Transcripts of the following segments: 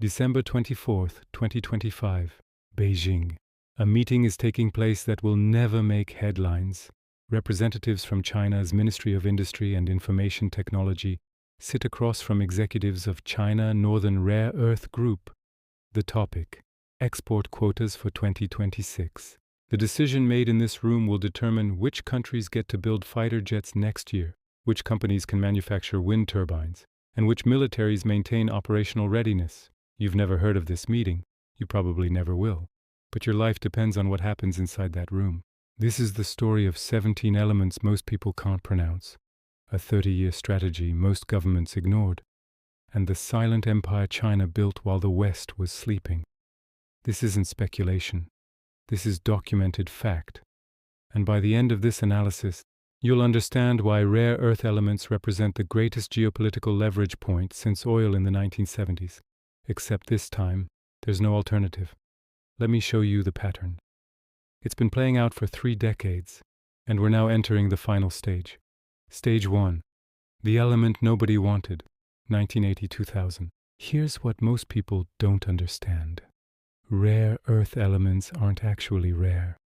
December 24th, 2025, Beijing. A meeting is taking place that will never make headlines. Representatives from China's Ministry of Industry and Information Technology sit across from executives of China Northern Rare Earth Group. The topic: export quotas for 2026. The decision made in this room will determine which countries get to build fighter jets next year, which companies can manufacture wind turbines, and which militaries maintain operational readiness. You've never heard of this meeting. You probably never will. But your life depends on what happens inside that room. This is the story of 17 elements most people can't pronounce, a 30-year strategy most governments ignored, and the silent empire China built while the West was sleeping. This isn't speculation. This is documented fact. And by the end of this analysis, you'll understand why rare earth elements represent the greatest geopolitical leverage point since oil in the 1970s. Except this time, there's no alternative. Let me show you the pattern. It's been playing out for 3 decades, and we're now entering the final stage. Stage 1. The element nobody wanted, 1980-2000. Here's what most people don't understand. Rare earth elements aren't actually rare.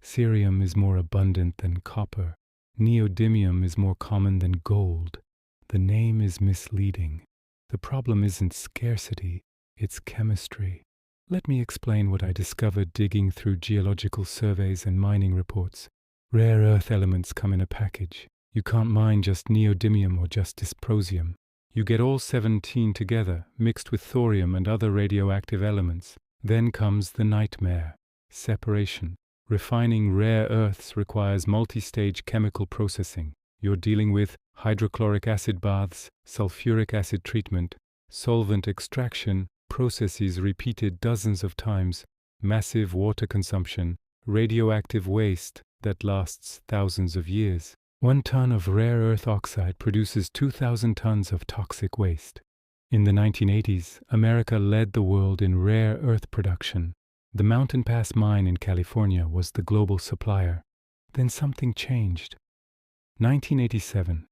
Cerium is more abundant than copper. Neodymium is more common than gold. The name is misleading. The problem isn't scarcity, it's chemistry. Let me explain what I discovered digging through geological surveys and mining reports. Rare earth elements come in a package. You can't mine just neodymium or just dysprosium. You get all 17 together, mixed with thorium and other radioactive elements. Then comes the nightmare: separation. Refining rare earths requires multi-stage chemical processing. You're dealing with hydrochloric acid baths, sulfuric acid treatment, solvent extraction, processes repeated dozens of times, massive water consumption, radioactive waste that lasts thousands of years. 1 ton of rare earth oxide produces 2,000 tons of toxic waste. In the 1980s, America led the world in rare earth production. The Mountain Pass mine in California was the global supplier. Then something changed. 1987,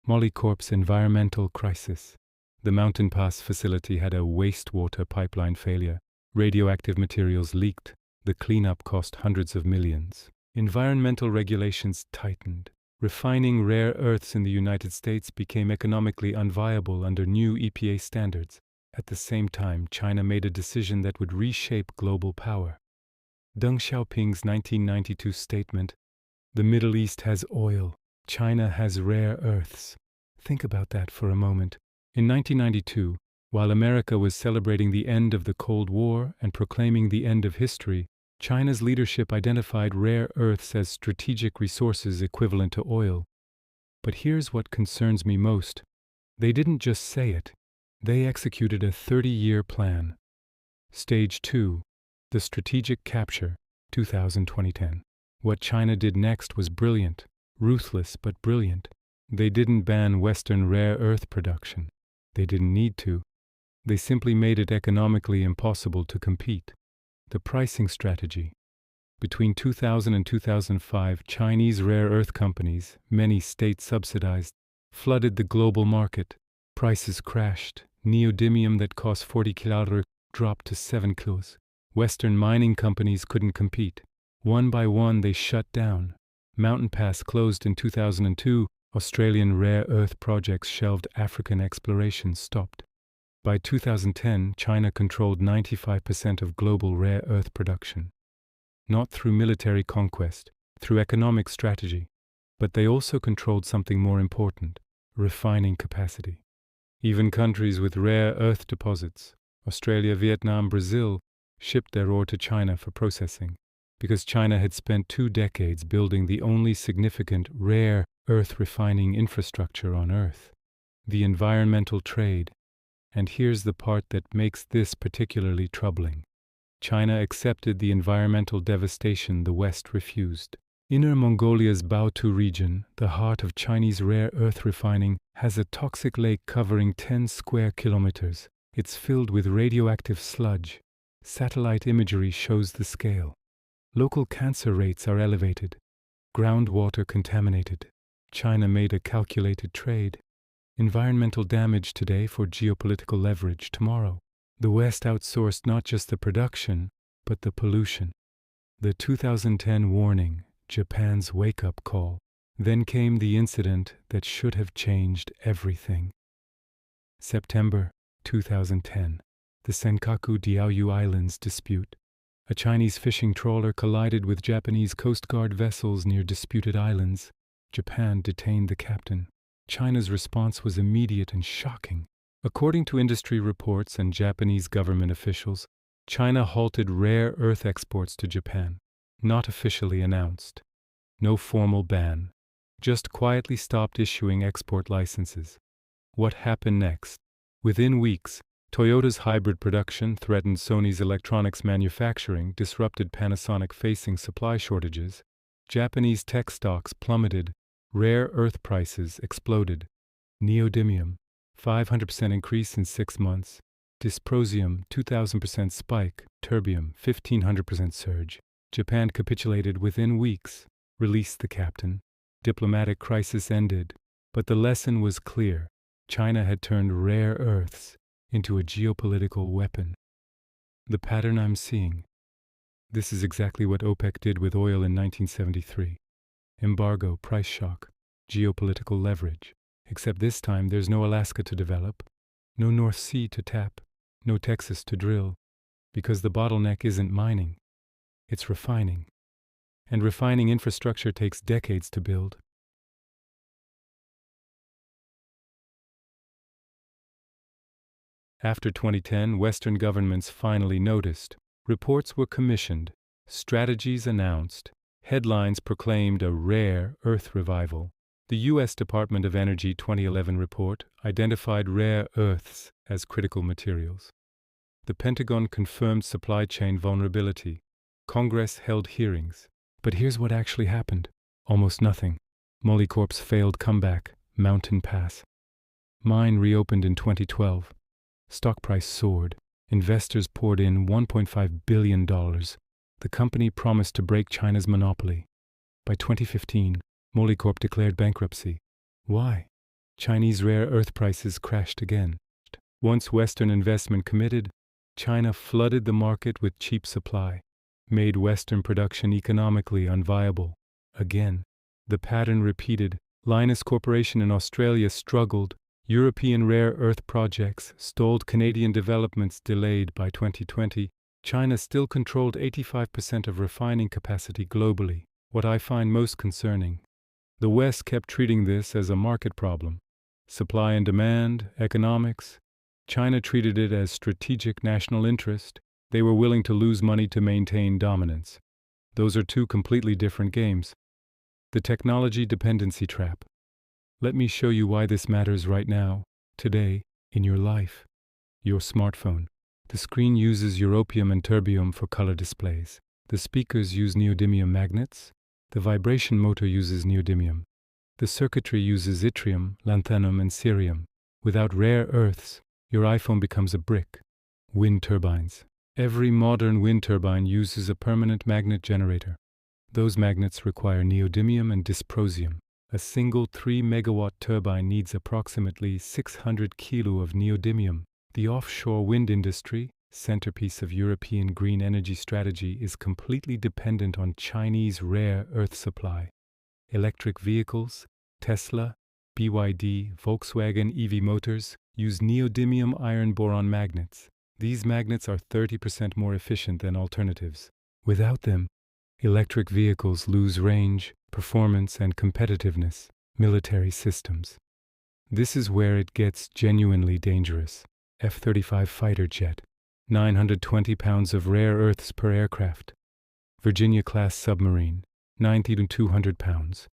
Molycorp's environmental crisis. The Mountain Pass facility had a wastewater pipeline failure. Radioactive materials leaked. The cleanup cost hundreds of millions. Environmental regulations tightened. Refining rare earths in the United States became economically unviable under new EPA standards. At the same time, China made a decision that would reshape global power. Deng Xiaoping's 1992 statement, "The Middle East has oil, China has rare earths." Think about that for a moment. In 1992, while America was celebrating the end of the Cold War and proclaiming the end of history, China's leadership identified rare earths as strategic resources equivalent to oil. But here's what concerns me most. They didn't just say it. They executed a 30-year plan. Stage 2, the strategic capture, 2000-2010. What China did next was brilliant, ruthless but brilliant. They didn't ban Western rare earth production. They didn't need to. They simply made it economically impossible to compete. The pricing strategy. Between 2000 and 2005, Chinese rare earth companies, many state-subsidized, flooded the global market. Prices crashed. Neodymium that cost 40 kr dropped to 7 kilos. Western mining companies couldn't compete. One by one, they shut down. Mountain Pass closed in 2002. Australian rare earth projects shelved. African exploration stopped. By 2010, China controlled 95% of global rare earth production. Not through military conquest, through economic strategy. But they also controlled something more important: refining capacity. Even countries with rare earth deposits, Australia, Vietnam, Brazil, shipped their ore to China for processing, because China had spent 2 decades building the only significant rare earth refining infrastructure on Earth. The environmental trade. And here's the part that makes this particularly troubling. China accepted the environmental devastation the West refused. Inner Mongolia's Baotou region, the heart of Chinese rare earth refining, has a toxic lake covering 10 square kilometers. It's filled with radioactive sludge. Satellite imagery shows the scale. Local cancer rates are elevated. Groundwater contaminated. China made a calculated trade. Environmental damage today for geopolitical leverage tomorrow. The West outsourced not just the production, but the pollution. The 2010 warning, Japan's wake-up call. Then came the incident that should have changed everything. September 2010. The Senkaku Diaoyu Islands dispute. A Chinese fishing trawler collided with Japanese Coast Guard vessels near disputed islands. Japan detained the captain. China's response was immediate and shocking. According to industry reports and Japanese government officials, China halted rare earth exports to Japan, not officially announced. No formal ban, just quietly stopped issuing export licenses. What happened next? Within weeks, Toyota's hybrid production threatened Sony's electronics manufacturing, disrupted Panasonic facing supply shortages. Japanese tech stocks plummeted, rare earth prices exploded. Neodymium, 500% increase in 6 months. Dysprosium, 2000% spike. Terbium, 1500% surge. Japan capitulated within weeks, released the captain. Diplomatic crisis ended, but the lesson was clear. China had turned rare earths into a geopolitical weapon. The pattern I'm seeing. This is exactly what OPEC did with oil in 1973. Embargo, price shock, geopolitical leverage. Except this time there's no Alaska to develop, no North Sea to tap, no Texas to drill, because the bottleneck isn't mining, it's refining. And refining infrastructure takes decades to build. After 2010, Western governments finally noticed. Reports were commissioned, strategies announced, headlines proclaimed a rare earth revival. The U.S. Department of Energy 2011 report identified rare earths as critical materials. The Pentagon confirmed supply chain vulnerability. Congress held hearings. But here's what actually happened. Almost nothing. Molycorp's failed comeback, Mountain Pass. Mine reopened in 2012. Stock price soared. Investors poured in $1.5 billion. The company promised to break China's monopoly. By 2015, Molycorp declared bankruptcy. Why? Chinese rare earth prices crashed again. Once Western investment committed, China flooded the market with cheap supply, made Western production economically unviable. Again, the pattern repeated. Lynas Corporation in Australia struggled. European rare earth projects stalled. Canadian developments delayed. By 2020, China still controlled 85% of refining capacity globally. What I find most concerning, the West kept treating this as a market problem. Supply and demand, economics. China treated it as strategic national interest. They were willing to lose money to maintain dominance. Those are two completely different games. The technology dependency trap. Let me show you why this matters right now, today, in your life. Your smartphone. The screen uses europium and terbium for color displays. The speakers use neodymium magnets. The vibration motor uses neodymium. The circuitry uses yttrium, lanthanum, and cerium. Without rare earths, your iPhone becomes a brick. Wind turbines. Every modern wind turbine uses a permanent magnet generator. Those magnets require neodymium and dysprosium. A single 3-megawatt turbine needs approximately 600 kilo of neodymium. The offshore wind industry, centerpiece of European green energy strategy, is completely dependent on Chinese rare earth supply. Electric vehicles, Tesla, BYD, Volkswagen EV motors use neodymium iron boron magnets. These magnets are 30% more efficient than alternatives. Without them, electric vehicles lose range, performance, and competitiveness. Military systems. This is where it gets genuinely dangerous. F-35 fighter jet. 920 pounds of rare earths per aircraft. Virginia-class submarine. 90 to 200 pounds.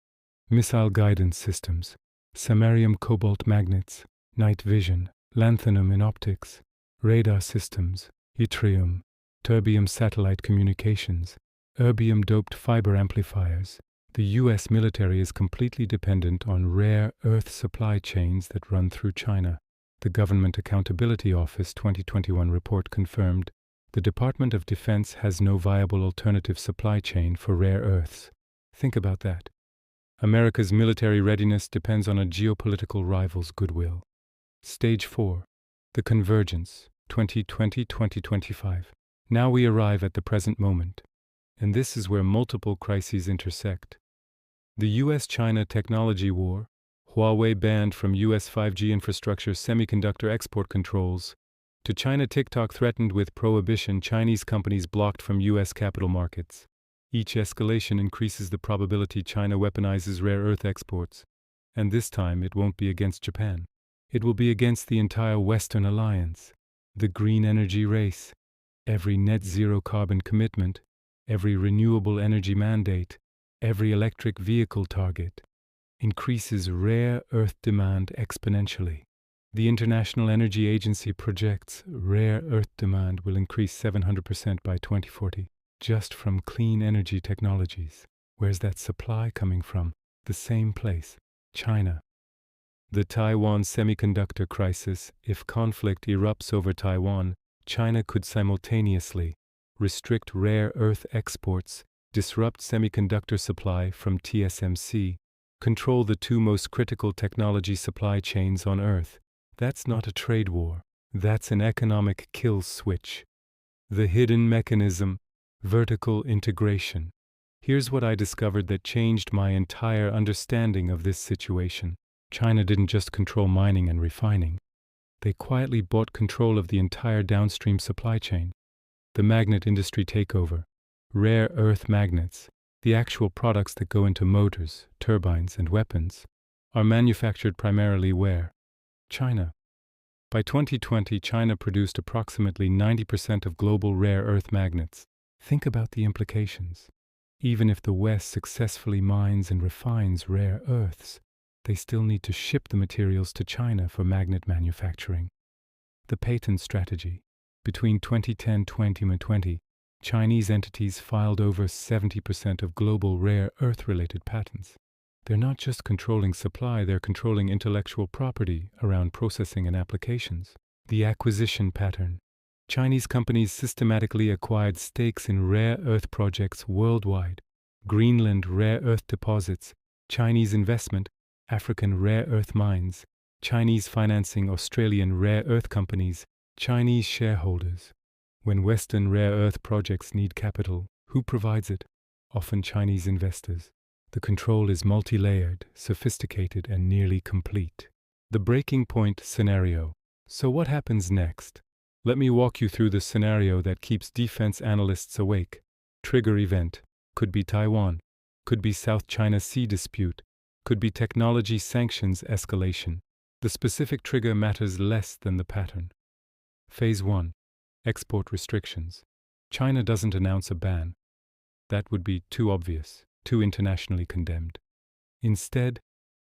Missile guidance systems. Samarium cobalt magnets. Night vision. Lanthanum in optics. Radar systems. Yttrium. Terbium satellite communications. Erbium-doped fiber amplifiers. The U.S. military is completely dependent on rare earth supply chains that run through China. The Government Accountability Office 2021 report confirmed the Department of Defense has no viable alternative supply chain for rare earths. Think about that. America's military readiness depends on a geopolitical rival's goodwill. Stage 4. The Convergence, 2020-2025. Now we arrive at the present moment, and this is where multiple crises intersect. The US-China technology war, Huawei banned from US 5G infrastructure semiconductor export controls, to China TikTok threatened with prohibition, Chinese companies blocked from US capital markets. Each escalation increases the probability China weaponizes rare earth exports, and this time it won't be against Japan. It will be against the entire Western alliance. The green energy race, every net zero carbon commitment, every renewable energy mandate, every electric vehicle target, increases rare earth demand exponentially. The International Energy Agency projects rare earth demand will increase 700% by 2040, just from clean energy technologies. Where's that supply coming from? The same place, China. The Taiwan semiconductor crisis. If conflict erupts over Taiwan, China could simultaneously restrict rare earth exports, disrupt semiconductor supply from TSMC, control the two most critical technology supply chains on Earth. That's not a trade war. That's an economic kill switch. The hidden mechanism, vertical integration. Here's what I discovered that changed my entire understanding of this situation. China didn't just control mining and refining. They quietly bought control of the entire downstream supply chain. The magnet industry takeover, rare earth magnets, the actual products that go into motors, turbines, and weapons, are manufactured primarily where? China. By 2020, China produced approximately 90% of global rare earth magnets. Think about the implications. Even if the West successfully mines and refines rare earths, they still need to ship the materials to China for magnet manufacturing. The patent strategy. Between 2010 and 2020, Chinese entities filed over 70% of global rare earth-related patents. They're not just controlling supply, they're controlling intellectual property around processing and applications. The acquisition pattern. Chinese companies systematically acquired stakes in rare earth projects worldwide. Greenland rare earth deposits, Chinese investment, African rare earth mines, Chinese financing Australian rare earth companies, Chinese shareholders. When Western rare earth projects need capital, who provides it? Often Chinese investors. The control is multi-layered, sophisticated, and nearly complete. The breaking point scenario. So what happens next? Let me walk you through the scenario that keeps defense analysts awake. Trigger event. Could be Taiwan. Could be South China Sea dispute. Could be technology sanctions escalation. The specific trigger matters less than the pattern. Phase 1. Export restrictions. China doesn't announce a ban. That would be too obvious, too internationally condemned. Instead,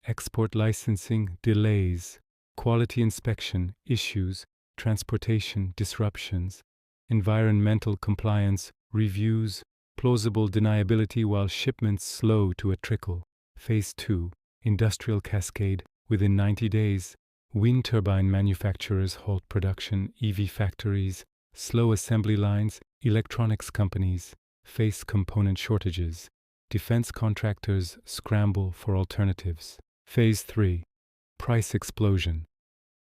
export licensing delays, quality inspection issues, transportation disruptions, environmental compliance reviews, plausible deniability while shipments slow to a trickle. Phase 2. Industrial cascade. Within 90 days, wind turbine manufacturers halt production, EV factories, slow assembly lines, electronics companies face component shortages, defense contractors scramble for alternatives. Phase 3. Price explosion.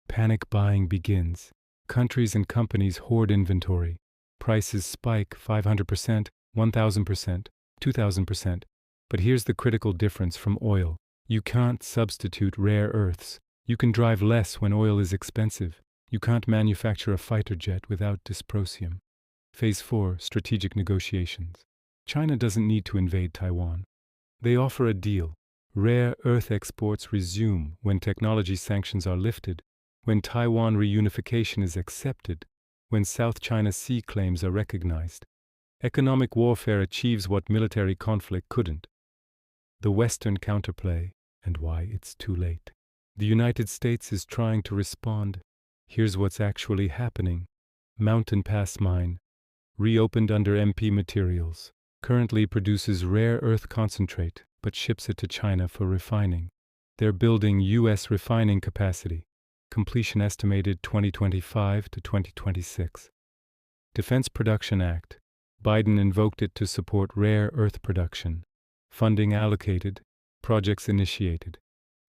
Panic buying begins. Countries and companies hoard inventory. Prices spike 500%, 1,000%, 2,000%. But here's the critical difference from oil. You can't substitute rare earths. You can drive less when oil is expensive. You can't manufacture a fighter jet without dysprosium. Phase 4. Strategic negotiations. China doesn't need to invade Taiwan. They offer a deal. Rare earth exports resume when technology sanctions are lifted, when Taiwan reunification is accepted, when South China Sea claims are recognized. Economic warfare achieves what military conflict couldn't. The Western counterplay, and why it's too late. The United States is trying to respond. Here's what's actually happening. Mountain Pass Mine, reopened under MP Materials, currently produces rare earth concentrate, but ships it to China for refining. They're building U.S. refining capacity. Completion estimated 2025 to 2026. Defense Production Act. Biden invoked it to support rare earth production. Funding allocated, projects initiated.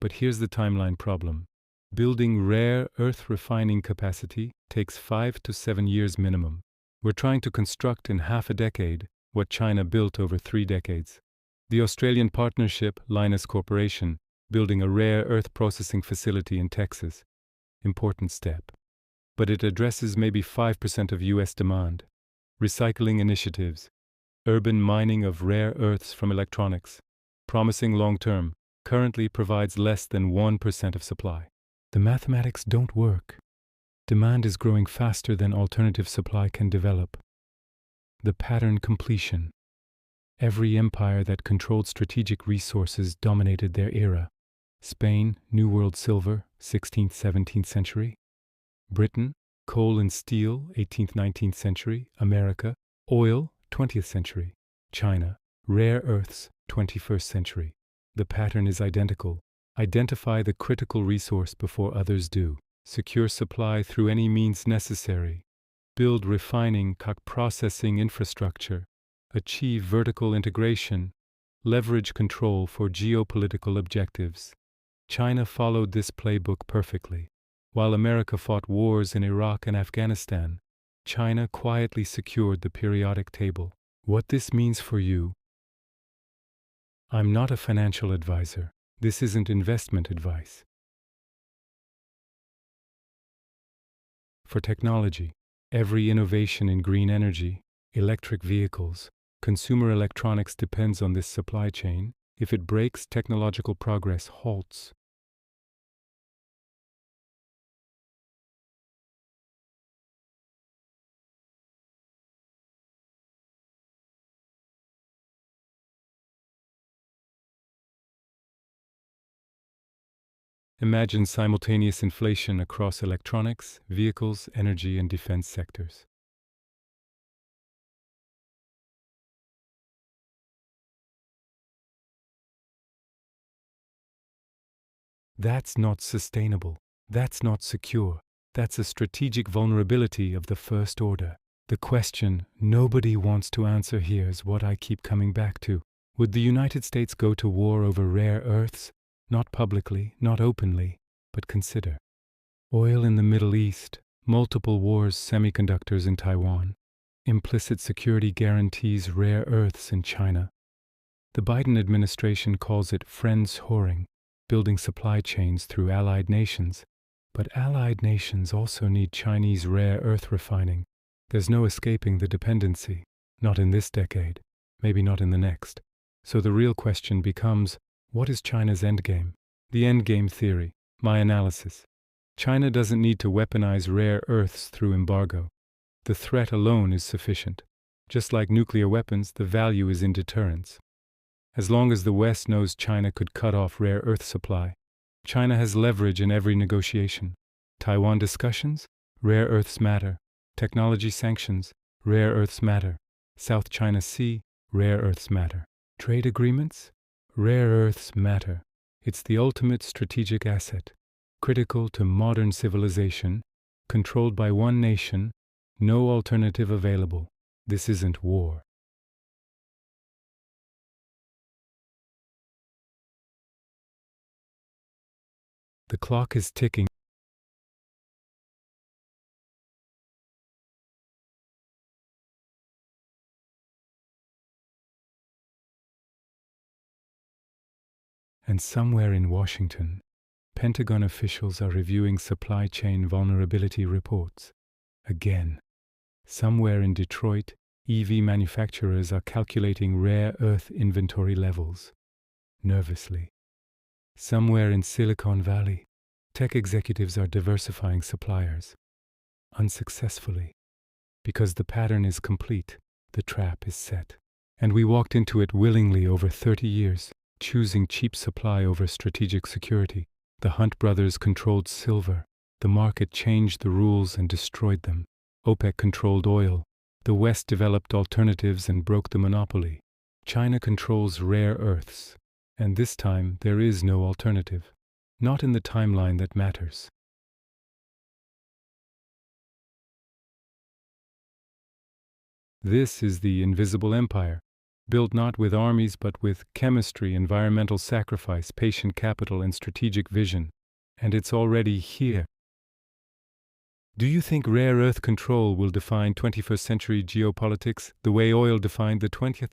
But here's the timeline problem. Building rare earth refining capacity takes 5 to 7 years minimum. We're trying to construct in half a decade what China built over 3 decades. The Australian partnership, Lynas Corporation, building a rare earth processing facility in Texas. Important step. But it addresses maybe 5% of US demand. Recycling initiatives. Urban mining of rare earths from electronics. Promising long-term, currently provides less than 1% of supply. The mathematics don't work. Demand is growing faster than alternative supply can develop. The pattern completion. Every empire that controlled strategic resources dominated their era. Spain, New World silver, 16th, 17th century. Britain, coal and steel, 18th, 19th century. America, oil, 20th century. China, rare earths, 21st century. The pattern is identical. Identify the critical resource before others do. Secure supply through any means necessary. Build refining, processing infrastructure. Achieve vertical integration. Leverage control for geopolitical objectives. China followed this playbook perfectly. While America fought wars in Iraq and Afghanistan, China quietly secured the periodic table. What this means for you? I'm not a financial advisor. This isn't investment advice. For technology, every innovation in green energy, electric vehicles, consumer electronics depends on this supply chain. If it breaks, technological progress halts. Imagine simultaneous inflation across electronics, vehicles, energy, and defense sectors. That's not sustainable. That's not secure. That's a strategic vulnerability of the first order. The question nobody wants to answer here is what I keep coming back to. Would the United States go to war over rare earths? Not publicly, not openly, but consider. Oil in the Middle East, multiple wars, semiconductors in Taiwan, implicit security guarantees rare earths in China. The Biden administration calls it friends whoring, building supply chains through allied nations. But allied nations also need Chinese rare earth refining. There's no escaping the dependency, not in this decade, maybe not in the next. So the real question becomes, what is China's endgame? The endgame theory, my analysis. China doesn't need to weaponize rare earths through embargo. The threat alone is sufficient. Just like nuclear weapons, the value is in deterrence. As long as the West knows China could cut off rare earth supply, China has leverage in every negotiation. Taiwan discussions? Rare earths matter. Technology sanctions? Rare earths matter. South China Sea? Rare earths matter. Trade agreements? Rare earths matter. It's the ultimate strategic asset, critical to modern civilization, controlled by one nation, no alternative available. This isn't war. The clock is ticking. And somewhere in Washington, Pentagon officials are reviewing supply chain vulnerability reports. Again, somewhere in Detroit, EV manufacturers are calculating rare earth inventory levels, nervously. Somewhere in Silicon Valley, tech executives are diversifying suppliers, unsuccessfully. Because the pattern is complete, the trap is set. And we walked into it willingly over 30 years. Choosing cheap supply over strategic security. The Hunt brothers controlled silver. The market changed the rules and destroyed them. OPEC controlled oil. The West developed alternatives and broke the monopoly. China controls rare earths. And this time there is no alternative. Not in the timeline that matters. This is the invisible empire. Built not with armies but with chemistry, environmental sacrifice, patient capital, and strategic vision. And it's already here. Do you think rare earth control will define 21st century geopolitics the way oil defined the 20th?